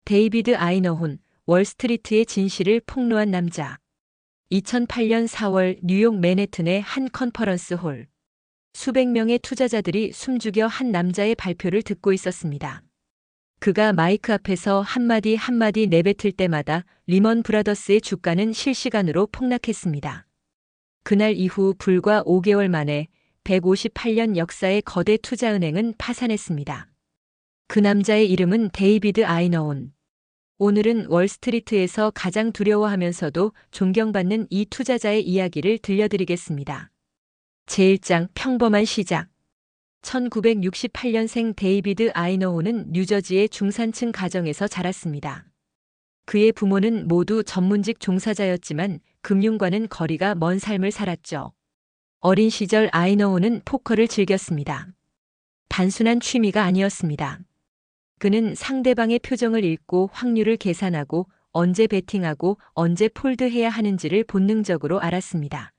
데이비드 아이너혼, 월스트리트의 진실을 폭로한 남자. 2008년 4월 뉴욕 맨해튼의 한 컨퍼런스 홀. 수백 명의 투자자들이 숨죽여 한 남자의 발표를 듣고 있었습니다. 그가 마이크 앞에서 한마디 한마디 내뱉을 때마다 리먼 브라더스의 주가는 실시간으로 폭락했습니다. 그날 이후 불과 5개월 만에 158년 역사의 거대 투자은행은 파산했습니다. 그 남자의 이름은 데이비드 아이너혼. 오늘은 월스트리트에서 가장 두려워하면서도 존경받는 이 투자자의 이야기를 들려드리겠습니다. 제1장 평범한 시작. 1968년생 데이비드 아이너혼은 뉴저지의 중산층 가정에서 자랐습니다. 그의 부모는 모두 전문직 종사자였지만 금융과는 거리가 먼 삶을 살았죠. 어린 시절 아이너혼은 포커를 즐겼습니다. 단순한 취미가 아니었습니다. 그는 상대방의 표정을 읽고 확률을 계산하고 언제 베팅하고 언제 폴드해야 하는지를 본능적으로 알았습니다.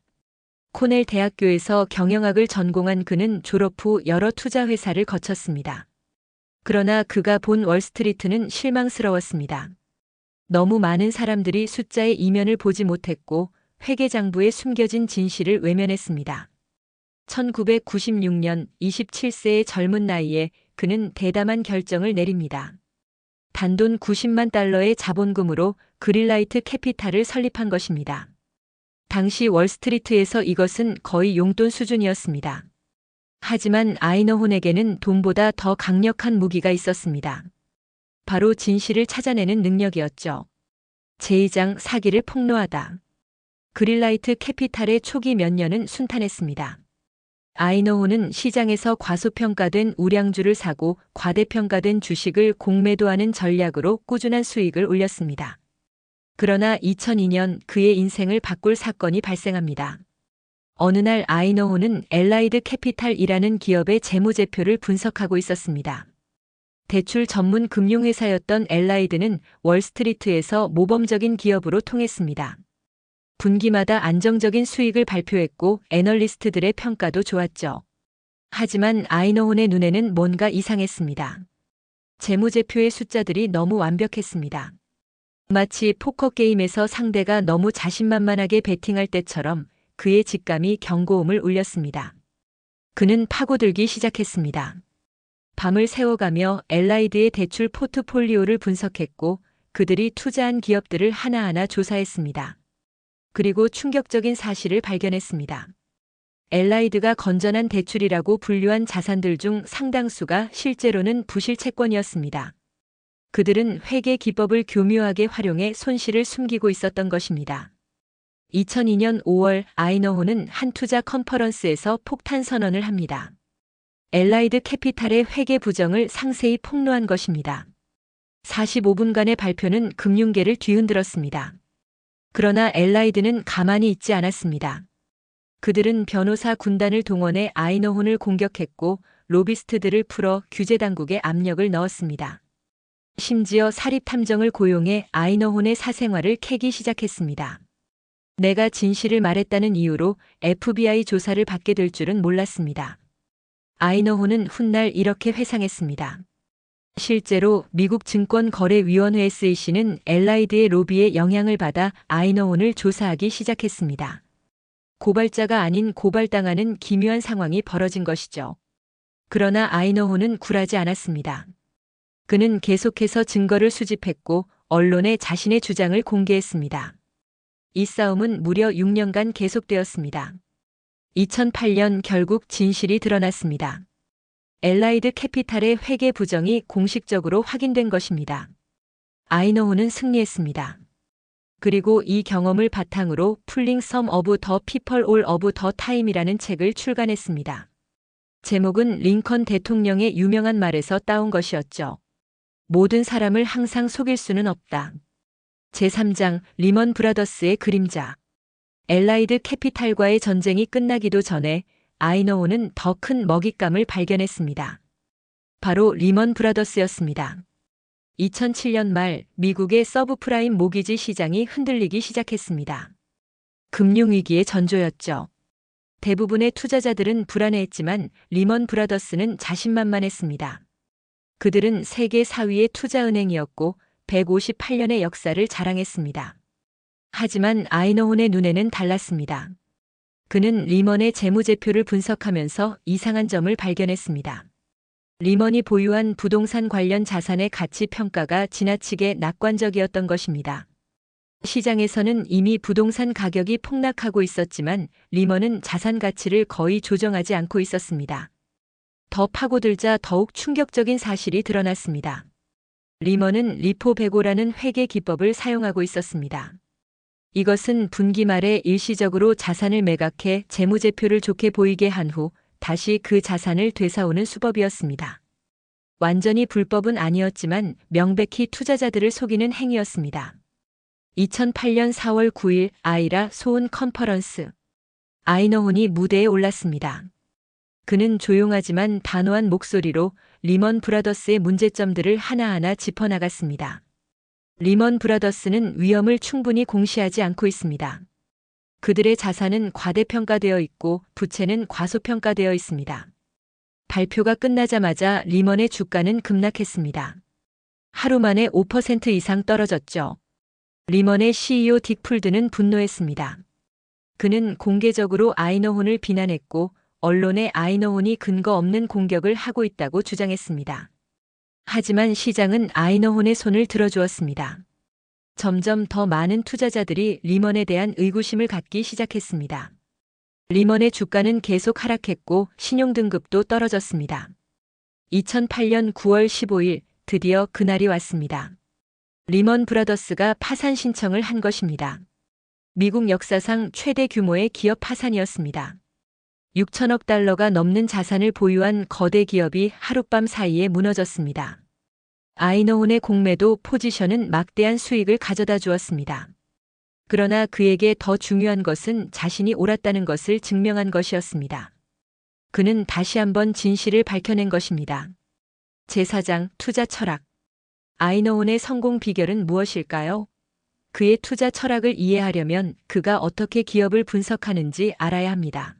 코넬 대학교에서 경영학을 전공한 그는 졸업 후 여러 투자 회사를 거쳤습니다. 그러나 그가 본 월스트리트는 실망스러웠습니다. 너무 많은 사람들이 숫자의 이면을 보지 못했고 회계장부에 숨겨진 진실을 외면했습니다. 1996년 27세의 젊은 나이에 그는 대담한 결정을 내립니다. 단돈 90만 달러의 자본금으로 그린라이트 캐피탈을 설립한 것입니다. 당시 월스트리트에서 이것은 거의 용돈 수준이었습니다. 하지만 아이너혼에게는 돈보다 더 강력한 무기가 있었습니다. 바로 진실을 찾아내는 능력이었죠. 제2장 사기를 폭로하다. 그린라이트 캐피탈의 초기 몇 년은 순탄했습니다. 아이너혼은 시장에서 과소평가된 우량주를 사고 과대평가된 주식을 공매도하는 전략으로 꾸준한 수익을 올렸습니다. 그러나 2002년 그의 인생을 바꿀 사건이 발생합니다. 어느 날 아이너혼은 엘라이드 캐피탈이라는 기업의 재무제표를 분석하고 있었습니다. 대출 전문 금융회사였던 엘라이드는 월스트리트에서 모범적인 기업으로 통했습니다. 분기마다 안정적인 수익을 발표했고 애널리스트들의 평가도 좋았죠. 하지만 아이너혼의 눈에는 뭔가 이상했습니다. 재무제표의 숫자들이 너무 완벽했습니다. 마치 포커게임에서 상대가 너무 자신만만하게 베팅할 때처럼 그의 직감이 경고음을 울렸습니다. 그는 파고들기 시작했습니다. 밤을 새워가며 엘라이드의 대출 포트폴리오를 분석했고 그들이 투자한 기업들을 하나하나 조사했습니다. 그리고 충격적인 사실을 발견했습니다. 엘라이드가 건전한 대출이라고 분류한 자산들 중 상당수가 실제로는 부실 채권이었습니다. 그들은 회계 기법을 교묘하게 활용해 손실을 숨기고 있었던 것입니다. 2002년 5월 아이너혼은 한 투자 컨퍼런스에서 폭탄 선언을 합니다. 엘라이드 캐피탈의 회계 부정을 상세히 폭로한 것입니다. 45분간의 발표는 금융계를 뒤흔들었습니다. 그러나 엘라이드는 가만히 있지 않았습니다. 그들은 변호사 군단을 동원해 아이너혼을 공격했고 로비스트들을 풀어 규제 당국에 압력을 넣었습니다. 심지어 사립탐정을 고용해 아이너혼의 사생활을 캐기 시작했습니다. 내가 진실을 말했다는 이유로 FBI 조사를 받게 될 줄은 몰랐습니다. 아이너혼은 훗날 이렇게 회상했습니다. 실제로 미국 증권거래위원회 SEC는 엘라이드의 로비에 영향을 받아 아이너혼을 조사하기 시작했습니다. 고발자가 아닌 고발당하는 기묘한 상황이 벌어진 것이죠. 그러나 아이너혼은 굴하지 않았습니다. 그는 계속해서 증거를 수집했고 언론에 자신의 주장을 공개했습니다. 이 싸움은 무려 6년간 계속되었습니다. 2008년 결국 진실이 드러났습니다. 엘라이드 캐피탈의 회계 부정이 공식적으로 확인된 것입니다. 아이너혼은 승리했습니다. 그리고 이 경험을 바탕으로 Pulling Some of the People All of the Time이라는 책을 출간했습니다. 제목은 링컨 대통령의 유명한 말에서 따온 것이었죠. 모든 사람을 항상 속일 수는 없다. 제3장 리먼 브라더스의 그림자. 엘라이드 캐피탈과의 전쟁이 끝나기도 전에 아이너혼은 더 큰 먹잇감을 발견했습니다. 바로 리먼 브라더스였습니다. 2007년 말 미국의 서브프라임 모기지 시장이 흔들리기 시작했습니다. 금융위기의 전조였죠. 대부분의 투자자들은 불안해했지만 리먼 브라더스는 자신만만했습니다. 그들은 세계 4위의 투자은행이었고 158년의 역사를 자랑했습니다. 하지만 아이너혼의 눈에는 달랐습니다. 그는 리먼의 재무제표를 분석하면서 이상한 점을 발견했습니다. 리먼이 보유한 부동산 관련 자산의 가치 평가가 지나치게 낙관적이었던 것입니다. 시장에서는 이미 부동산 가격이 폭락하고 있었지만 리먼은 자산 가치를 거의 조정하지 않고 있었습니다. 더 파고들자 더욱 충격적인 사실이 드러났습니다. 리먼은 리포베고라는 회계 기법을 사용하고 있었습니다. 이것은 분기 말에 일시적으로 자산을 매각해 재무제표를 좋게 보이게 한 후 다시 그 자산을 되사오는 수법이었습니다. 완전히 불법은 아니었지만 명백히 투자자들을 속이는 행위였습니다. 2008년 4월 9일 아이라 소은 컨퍼런스. 아이너혼이 무대에 올랐습니다. 그는 조용하지만 단호한 목소리로 리먼 브라더스의 문제점들을 하나하나 짚어나갔습니다. 리먼 브라더스는 위험을 충분히 공시하지 않고 있습니다. 그들의 자산은 과대평가되어 있고 부채는 과소평가되어 있습니다. 발표가 끝나자마자 리먼의 주가는 급락했습니다. 하루 만에 5% 이상 떨어졌죠. 리먼의 CEO 딕 풀드는 분노했습니다. 그는 공개적으로 아이너혼을 비난했고 언론에 아이너혼이 근거 없는 공격을 하고 있다고 주장했습니다. 하지만 시장은 아이너혼의 손을 들어주었습니다. 점점 더 많은 투자자들이 리먼에 대한 의구심을 갖기 시작했습니다. 리먼의 주가는 계속 하락했고 신용등급도 떨어졌습니다. 2008년 9월 15일 드디어 그날이 왔습니다. 리먼 브라더스가 파산 신청을 한 것입니다. 미국 역사상 최대 규모의 기업 파산이었습니다. 6천억 달러가 넘는 자산을 보유한 거대 기업이 하룻밤 사이에 무너졌습니다. 아이너혼의 공매도 포지션은 막대한 수익을 가져다 주었습니다. 그러나 그에게 더 중요한 것은 자신이 옳았다는 것을 증명한 것이었습니다. 그는 다시 한번 진실을 밝혀낸 것입니다. 제4장 투자 철학. 아이너혼의 성공 비결은 무엇일까요? 그의 투자 철학을 이해하려면 그가 어떻게 기업을 분석하는지 알아야 합니다.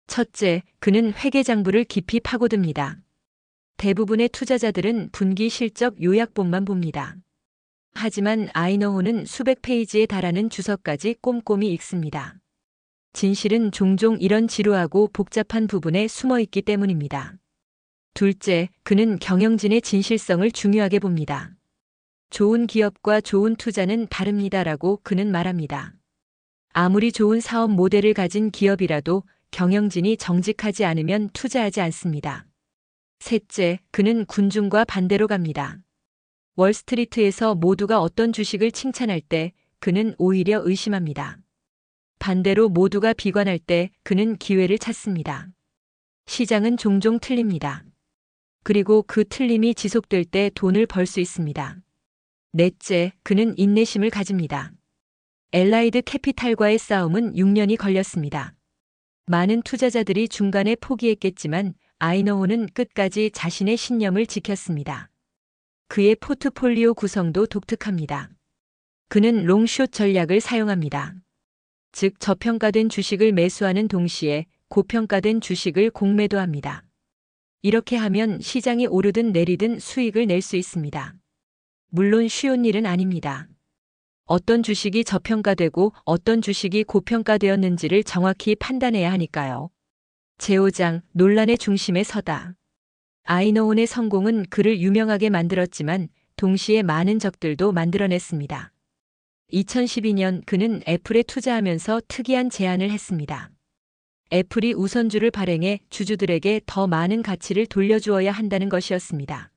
첫째, 그는 회계장부를 깊이 파고듭니다. 대부분의 투자자들은 분기 실적 요약본만 봅니다. 하지만 아이너혼은 수백 페이지에 달하는 주석까지 꼼꼼히 읽습니다. 진실은 종종 이런 지루하고 복잡한 부분에 숨어 있기 때문입니다. 둘째, 그는 경영진의 진실성을 중요하게 봅니다. 좋은 기업과 좋은 투자는 다릅니다라고 그는 말합니다. 아무리 좋은 사업 모델을 가진 기업이라도 경영진이 정직하지 않으면 투자하지 않습니다. 셋째, 그는 군중과 반대로 갑니다. 월스트리트에서 모두가 어떤 주식을 칭찬할 때 그는 오히려 의심합니다. 반대로 모두가 비관할 때 그는 기회를 찾습니다. 시장은 종종 틀립니다. 그리고 그 틀림이 지속될 때 돈을 벌 수 있습니다. 넷째, 그는 인내심을 가집니다. 엘라이드 캐피탈과의 싸움은 6년이 걸렸습니다. 많은 투자자들이 중간에 포기했겠지만 아이너혼은 끝까지 자신의 신념을 지켰습니다. 그의 포트폴리오 구성도 독특합니다. 그는 롱숏 전략을 사용합니다. 즉 저평가된 주식을 매수하는 동시에 고평가된 주식을 공매도합니다. 이렇게 하면 시장이 오르든 내리든 수익을 낼 수 있습니다. 물론 쉬운 일은 아닙니다. 어떤 주식이 저평가되고 어떤 주식이 고평가되었는지를 정확히 판단해야 하니까요. 제5장 논란의 중심에 서다. 아이너혼의 성공은 그를 유명하게 만들었지만 동시에 많은 적들도 만들어냈습니다. 2012년 그는 애플에 투자하면서 특이한 제안을 했습니다. 애플이 우선주를 발행해 주주들에게 더 많은 가치를 돌려주어야 한다는 것이었습니다.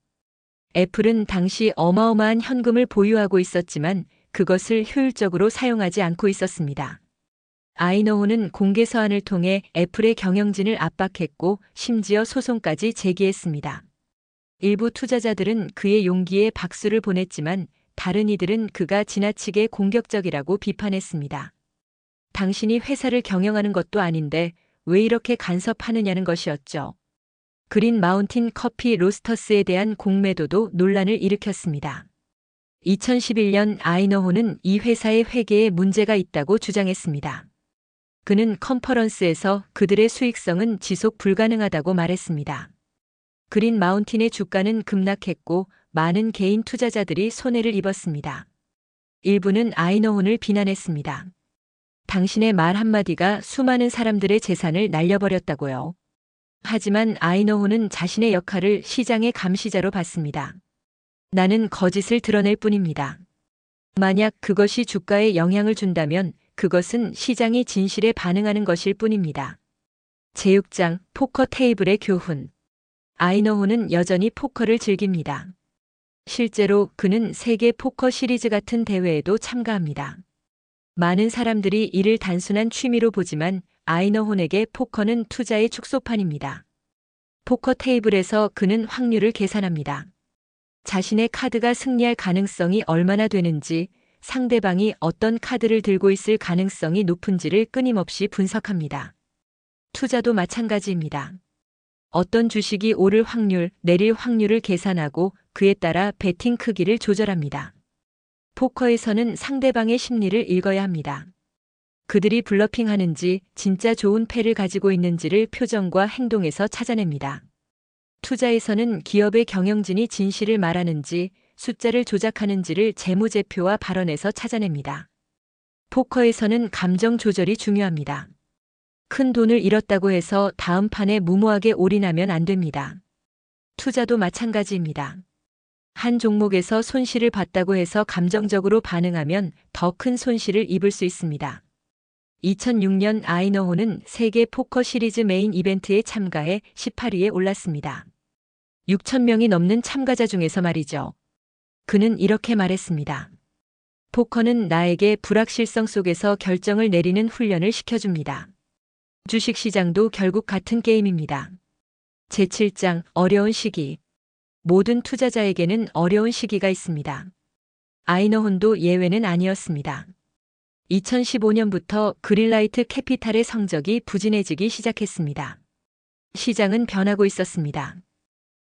애플은 당시 어마어마한 현금을 보유하고 있었지만 그것을 효율적으로 사용하지 않고 있었습니다. 아이너혼은 공개 서한을 통해 애플의 경영진을 압박했고 심지어 소송까지 제기했습니다. 일부 투자자들은 그의 용기에 박수를 보냈지만 다른 이들은 그가 지나치게 공격적이라고 비판했습니다. 당신이 회사를 경영하는 것도 아닌데 왜 이렇게 간섭하느냐는 것이었죠. 그린 마운틴 커피 로스터스에 대한 공매도도 논란을 일으켰습니다. 2011년 아이너혼은 이 회사의 회계에 문제가 있다고 주장했습니다. 그는 컨퍼런스에서 그들의 수익성은 지속 불가능하다고 말했습니다. 그린 마운틴의 주가는 급락했고 많은 개인 투자자들이 손해를 입었습니다. 일부는 아이너혼을 비난했습니다. 당신의 말 한마디가 수많은 사람들의 재산을 날려버렸다고요. 하지만 아이너혼은 자신의 역할을 시장의 감시자로 봤습니다. 나는 거짓을 드러낼 뿐입니다. 만약 그것이 주가에 영향을 준다면 그것은 시장이 진실에 반응하는 것일 뿐입니다. 제6장 포커 테이블의 교훈. 아이너혼은 여전히 포커를 즐깁니다. 실제로 그는 세계 포커 시리즈 같은 대회에도 참가합니다. 많은 사람들이 이를 단순한 취미로 보지만 아이너혼에게 포커는 투자의 축소판입니다. 포커 테이블에서 그는 확률을 계산합니다. 자신의 카드가 승리할 가능성이 얼마나 되는지, 상대방이 어떤 카드를 들고 있을 가능성이 높은지를 끊임없이 분석합니다. 투자도 마찬가지입니다. 어떤 주식이 오를 확률, 내릴 확률을 계산하고 그에 따라 베팅 크기를 조절합니다. 포커에서는 상대방의 심리를 읽어야 합니다. 그들이 블러핑하는지 진짜 좋은 패를 가지고 있는지를 표정과 행동에서 찾아냅니다. 투자에서는 기업의 경영진이 진실을 말하는지 숫자를 조작하는지를 재무제표와 발언에서 찾아냅니다. 포커에서는 감정 조절이 중요합니다. 큰 돈을 잃었다고 해서 다음 판에 무모하게 올인하면 안 됩니다. 투자도 마찬가지입니다. 한 종목에서 손실을 봤다고 해서 감정적으로 반응하면 더 큰 손실을 입을 수 있습니다. 2006년 아이너혼은 세계 포커 시리즈 메인 이벤트에 참가해 18위에 올랐습니다. 6,000명이 넘는 참가자 중에서 말이죠. 그는 이렇게 말했습니다. 포커는 나에게 불확실성 속에서 결정을 내리는 훈련을 시켜줍니다. 주식시장도 결국 같은 게임입니다. 제7장 어려운 시기. 모든 투자자에게는 어려운 시기가 있습니다. 아이너혼도 예외는 아니었습니다. 2015년부터 그린라이트 캐피탈의 성적이 부진해지기 시작했습니다. 시장은 변하고 있었습니다.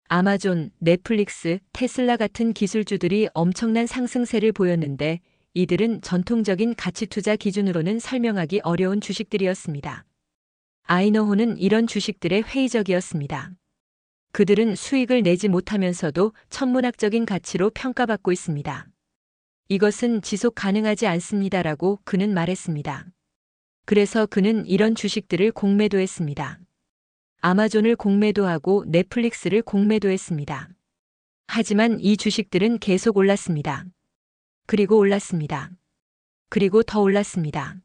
아마존, 넷플릭스, 테슬라 같은 기술주들이 엄청난 상승세를 보였는데 이들은 전통적인 가치투자 기준으로는 설명하기 어려운 주식들이었습니다. 아이너혼은 이런 주식들에 회의적이었습니다. 그들은 수익을 내지 못하면서도 천문학적인 가치로 평가받고 있습니다. 이것은 지속 가능하지 않습니다라고 그는 말했습니다. 그래서 그는 이런 주식들을 공매도했습니다. 아마존을 공매도하고 넷플릭스를 공매도했습니다. 하지만 이 주식들은 계속 올랐습니다. 그리고 올랐습니다. 그리고 더 올랐습니다.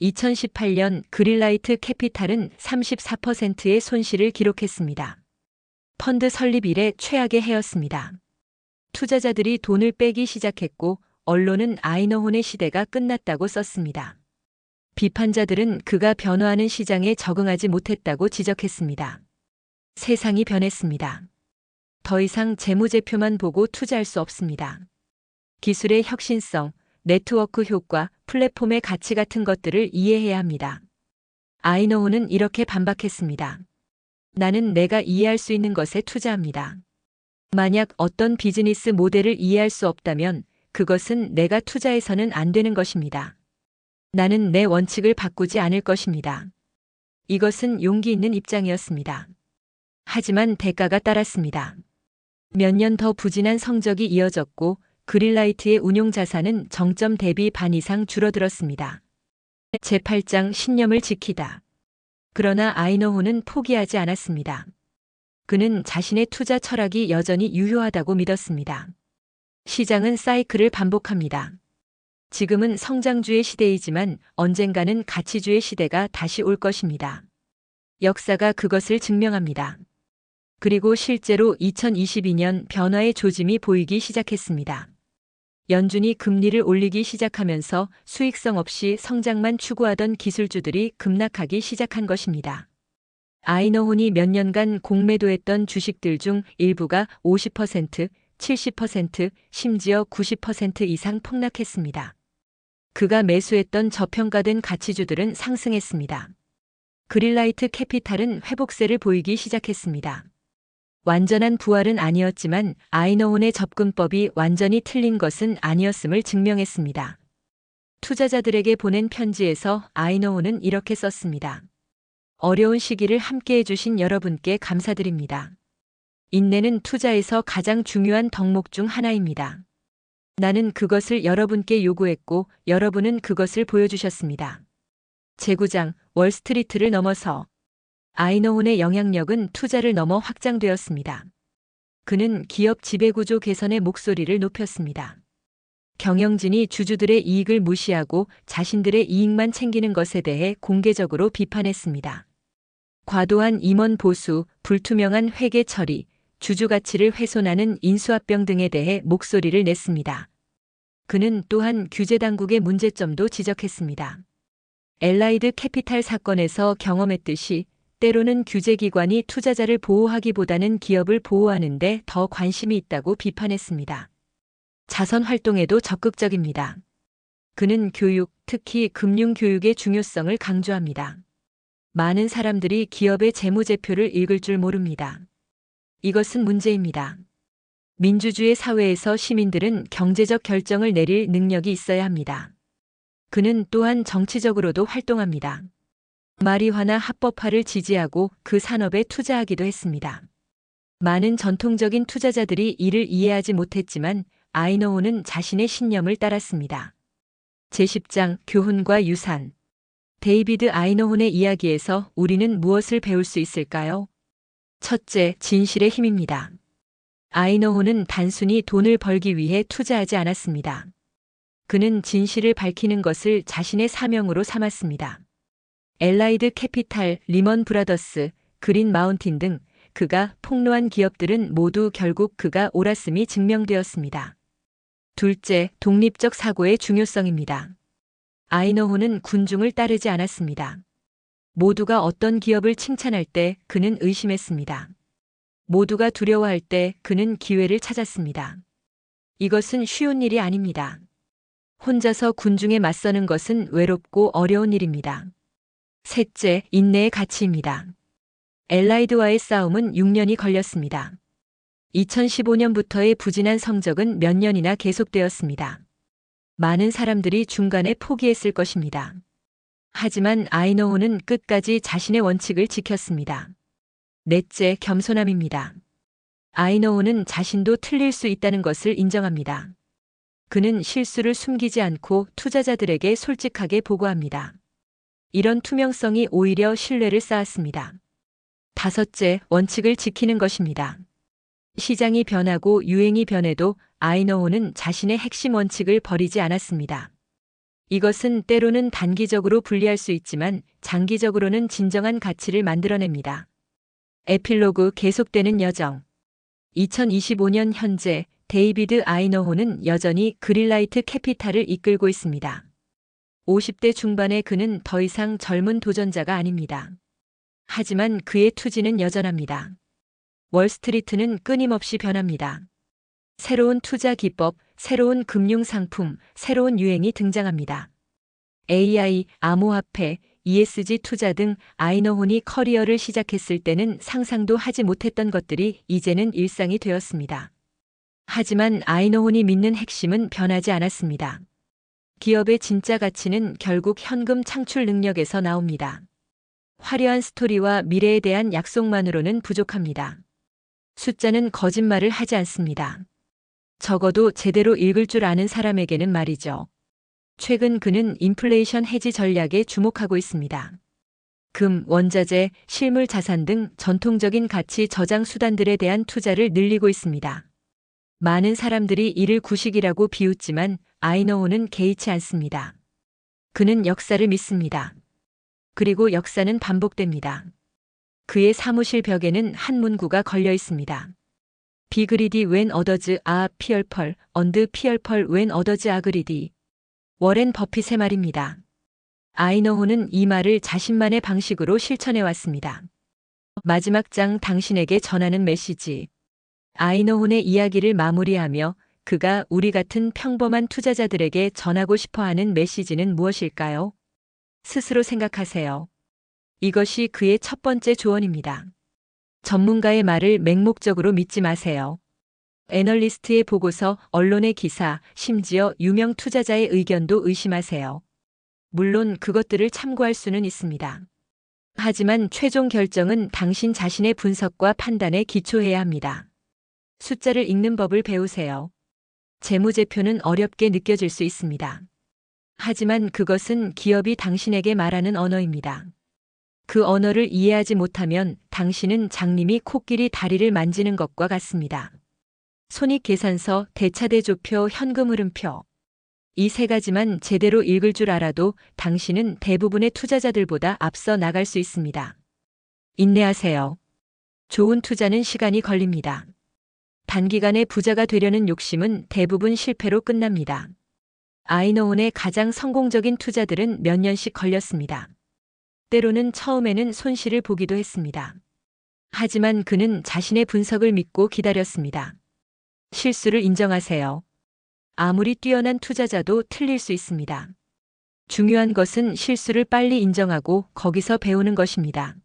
2018년 그린라이트 캐피탈은 34%의 손실을 기록했습니다. 펀드 설립 이래 최악의 해였습니다. 투자자들이 돈을 빼기 시작했고 언론은 아이너혼의 시대가 끝났다고 썼습니다. 비판자들은 그가 변화하는 시장에 적응하지 못했다고 지적했습니다. 세상이 변했습니다. 더 이상 재무제표만 보고 투자할 수 없습니다. 기술의 혁신성, 네트워크 효과, 플랫폼의 가치 같은 것들을 이해해야 합니다. 아이너혼은 이렇게 반박했습니다. 나는 내가 이해할 수 있는 것에 투자합니다. 만약 어떤 비즈니스 모델을 이해할 수 없다면 그것은 내가 투자해서는 안 되는 것입니다. 나는 내 원칙을 바꾸지 않을 것입니다. 이것은 용기 있는 입장이었습니다. 하지만 대가가 따랐습니다. 몇 년 더 부진한 성적이 이어졌고 그린라이트의 운용 자산은 정점 대비 반 이상 줄어들었습니다. 제8장 신념을 지키다. 그러나 아이너혼은 포기하지 않았습니다. 그는 자신의 투자 철학이 여전히 유효하다고 믿었습니다. 시장은 사이클을 반복합니다. 지금은 성장주의 시대이지만 언젠가는 가치주의 시대가 다시 올 것입니다. 역사가 그것을 증명합니다. 그리고 실제로 2022년 변화의 조짐이 보이기 시작했습니다. 연준이 금리를 올리기 시작하면서 수익성 없이 성장만 추구하던 기술주들이 급락하기 시작한 것입니다. 아이너혼이 몇 년간 공매도했던 주식들 중 일부가 50%, 70%, 심지어 90% 이상 폭락했습니다. 그가 매수했던 저평가된 가치주들은 상승했습니다. 그린라이트 캐피탈은 회복세를 보이기 시작했습니다. 완전한 부활은 아니었지만 아이너혼의 접근법이 완전히 틀린 것은 아니었음을 증명했습니다. 투자자들에게 보낸 편지에서 아이너혼은 이렇게 썼습니다. 어려운 시기를 함께해 주신 여러분께 감사드립니다. 인내는 투자에서 가장 중요한 덕목 중 하나입니다. 나는 그것을 여러분께 요구했고 여러분은 그것을 보여주셨습니다. 재구장, 월스트리트를 넘어서 아이너혼의 영향력은 투자를 넘어 확장되었습니다. 그는 기업 지배구조 개선의 목소리를 높였습니다. 경영진이 주주들의 이익을 무시하고 자신들의 이익만 챙기는 것에 대해 공개적으로 비판했습니다. 과도한 임원 보수, 불투명한 회계 처리, 주주 가치를 훼손하는 인수합병 등에 대해 목소리를 냈습니다. 그는 또한 규제 당국의 문제점도 지적했습니다. 엘라이드 캐피탈 사건에서 경험했듯이 때로는 규제기관이 투자자를 보호하기보다는 기업을 보호하는 데 더 관심이 있다고 비판했습니다. 자선 활동에도 적극적입니다. 그는 교육, 특히 금융교육의 중요성을 강조합니다. 많은 사람들이 기업의 재무제표를 읽을 줄 모릅니다. 이것은 문제입니다. 민주주의 사회에서 시민들은 경제적 결정을 내릴 능력이 있어야 합니다. 그는 또한 정치적으로도 활동합니다. 마리화나 합법화를 지지하고 그 산업에 투자하기도 했습니다. 많은 전통적인 투자자들이 이를 이해하지 못했지만 아이너혼은 자신의 신념을 따랐습니다. 제10장 교훈과 유산. 데이비드 아이너혼의 이야기에서 우리는 무엇을 배울 수 있을까요? 첫째, 진실의 힘입니다. 아이너혼은 단순히 돈을 벌기 위해 투자하지 않았습니다. 그는 진실을 밝히는 것을 자신의 사명으로 삼았습니다. 엘라이드 캐피탈, 리먼 브라더스, 그린 마운틴 등 그가 폭로한 기업들은 모두 결국 그가 옳았음이 증명되었습니다. 둘째, 독립적 사고의 중요성입니다. 아이너혼은 군중을 따르지 않았습니다. 모두가 어떤 기업을 칭찬할 때 그는 의심했습니다. 모두가 두려워할 때 그는 기회를 찾았습니다. 이것은 쉬운 일이 아닙니다. 혼자서 군중에 맞서는 것은 외롭고 어려운 일입니다. 셋째, 인내의 가치입니다. 엘라이드와의 싸움은 6년이 걸렸습니다. 2015년부터의 부진한 성적은 몇 년이나 계속되었습니다. 많은 사람들이 중간에 포기했을 것입니다. 하지만 아이너혼은 끝까지 자신의 원칙을 지켰습니다. 넷째, 겸손함입니다. 아이너혼은 자신도 틀릴 수 있다는 것을 인정합니다. 그는 실수를 숨기지 않고 투자자들에게 솔직하게 보고합니다. 이런 투명성이 오히려 신뢰를 쌓았습니다. 다섯째, 원칙을 지키는 것입니다. 시장이 변하고 유행이 변해도 아이너혼은 자신의 핵심 원칙을 버리지 않았습니다. 이것은 때로는 단기적으로 불리할 수 있지만 장기적으로는 진정한 가치를 만들어냅니다. 에필로그 계속되는 여정. 2025년 현재 데이비드 아이너혼은 여전히 그린라이트 캐피탈을 이끌고 있습니다. 50대 중반의 그는 더 이상 젊은 도전자가 아닙니다. 하지만 그의 투지는 여전합니다. 월스트리트는 끊임없이 변합니다. 새로운 투자 기법, 새로운 금융 상품, 새로운 유행이 등장합니다. AI, 암호화폐, ESG 투자 등 아이너혼이 커리어를 시작했을 때는 상상도 하지 못했던 것들이 이제는 일상이 되었습니다. 하지만 아이너혼이 믿는 핵심은 변하지 않았습니다. 기업의 진짜 가치는 결국 현금 창출 능력에서 나옵니다. 화려한 스토리와 미래에 대한 약속만으로는 부족합니다. 숫자는 거짓말을 하지 않습니다. 적어도 제대로 읽을 줄 아는 사람에게는 말이죠. 최근 그는 인플레이션 해지 전략에 주목하고 있습니다. 금, 원자재, 실물 자산 등 전통적인 가치 저장 수단들에 대한 투자를 늘리고 있습니다. 많은 사람들이 이를 구식이라고 비웃지만 아이너혼은 개의치 않습니다. 그는 역사를 믿습니다. 그리고 역사는 반복됩니다. 그의 사무실 벽에는 한 문구가 걸려 있습니다. Be greedy when others are fearful and fearful when others are greedy. 워렌 버핏의 말입니다. 아이너혼은 이 말을 자신만의 방식으로 실천해 왔습니다. 마지막 장 당신에게 전하는 메시지. 아이너혼의 이야기를 마무리하며 그가 우리 같은 평범한 투자자들에게 전하고 싶어 하는 메시지는 무엇일까요? 스스로 생각하세요. 이것이 그의 첫 번째 조언입니다. 전문가의 말을 맹목적으로 믿지 마세요. 애널리스트의 보고서, 언론의 기사, 심지어 유명 투자자의 의견도 의심하세요. 물론 그것들을 참고할 수는 있습니다. 하지만 최종 결정은 당신 자신의 분석과 판단에 기초해야 합니다. 숫자를 읽는 법을 배우세요. 재무제표는 어렵게 느껴질 수 있습니다. 하지만 그것은 기업이 당신에게 말하는 언어입니다. 그 언어를 이해하지 못하면 당신은 장님이 코끼리 다리를 만지는 것과 같습니다. 손익계산서, 대차대조표, 현금 흐름표. 이 세 가지만 제대로 읽을 줄 알아도 당신은 대부분의 투자자들보다 앞서 나갈 수 있습니다. 인내하세요. 좋은 투자는 시간이 걸립니다. 단기간에 부자가 되려는 욕심은 대부분 실패로 끝납니다. 아이너운의 가장 성공적인 투자들은 몇 년씩 걸렸습니다. 때로는 처음에는 손실을 보기도 했습니다. 하지만 그는 자신의 분석을 믿고 기다렸습니다. 실수를 인정하세요. 아무리 뛰어난 투자자도 틀릴 수 있습니다. 중요한 것은 실수를 빨리 인정하고 거기서 배우는 것입니다.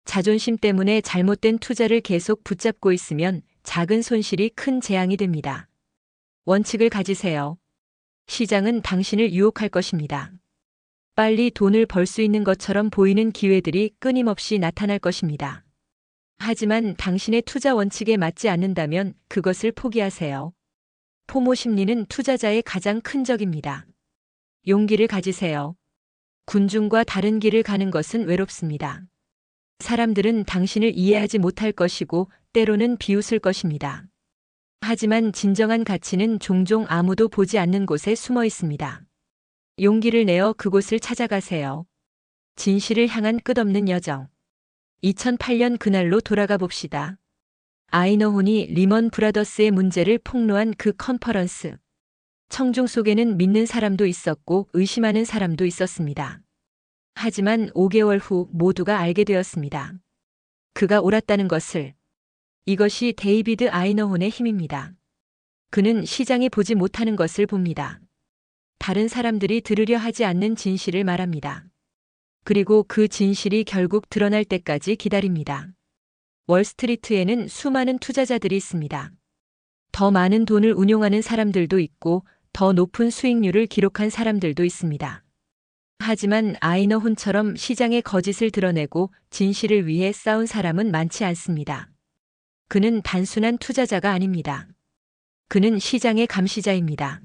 자존심 때문에 잘못된 투자를 계속 붙잡고 있으면 작은 손실이 큰 재앙이 됩니다. 원칙을 가지세요. 시장은 당신을 유혹할 것입니다. 빨리 돈을 벌 수 있는 것처럼 보이는 기회들이 끊임없이 나타날 것입니다. 하지만 당신의 투자 원칙에 맞지 않는다면 그것을 포기하세요. 포모 심리는 투자자의 가장 큰 적입니다. 용기를 가지세요. 군중과 다른 길을 가는 것은 외롭습니다. 사람들은 당신을 이해하지 못할 것이고 때로는 비웃을 것입니다. 하지만 진정한 가치는 종종 아무도 보지 않는 곳에 숨어 있습니다. 용기를 내어 그곳을 찾아가세요. 진실을 향한 끝없는 여정. 2008년 그날로 돌아가 봅시다. 아이너훈이 리먼 브라더스의 문제를 폭로한 그 컨퍼런스. 청중 속에는 믿는 사람도 있었고 의심하는 사람도 있었습니다. 하지만 5개월 후 모두가 알게 되었습니다. 그가 옳았다는 것을. 이것이 데이비드 아이너훈의 힘입니다. 그는 시장이 보지 못하는 것을 봅니다. 다른 사람들이 들으려 하지 않는 진실을 말합니다. 그리고 그 진실이 결국 드러날 때까지 기다립니다. 월스트리트에는 수많은 투자자들이 있습니다. 더 많은 돈을 운용하는 사람들도 있고 더 높은 수익률을 기록한 사람들도 있습니다. 하지만 아이너훈처럼 시장의 거짓을 드러내고 진실을 위해 싸운 사람은 많지 않습니다. 그는 단순한 투자자가 아닙니다. 그는 시장의 감시자입니다.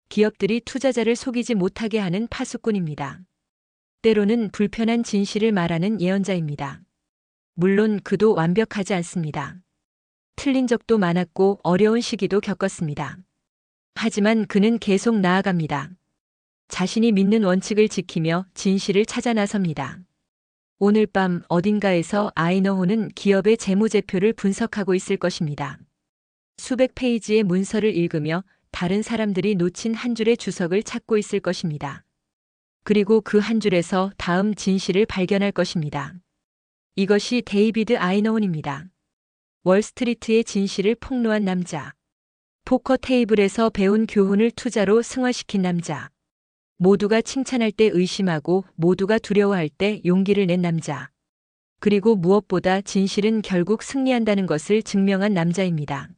기업들이 투자자를 속이지 못하게 하는 파수꾼입니다. 때로는 불편한 진실을 말하는 예언자입니다. 물론 그도 완벽하지 않습니다. 틀린 적도 많았고 어려운 시기도 겪었습니다. 하지만 그는 계속 나아갑니다. 자신이 믿는 원칙을 지키며 진실을 찾아 나섭니다. 오늘 밤 어딘가에서 아이너훈은 기업의 재무제표를 분석하고 있을 것입니다. 수백 페이지의 문서를 읽으며 다른 사람들이 놓친 한 줄의 주석을 찾고 있을 것입니다. 그리고 그 한 줄에서 다음 진실을 발견할 것입니다. 이것이 데이비드 아이너훈입니다. 월스트리트의 진실을 폭로한 남자. 포커 테이블에서 배운 교훈을 투자로 승화시킨 남자. 모두가 칭찬할 때 의심하고 모두가 두려워할 때 용기를 낸 남자. 그리고 무엇보다 진실은 결국 승리한다는 것을 증명한 남자입니다.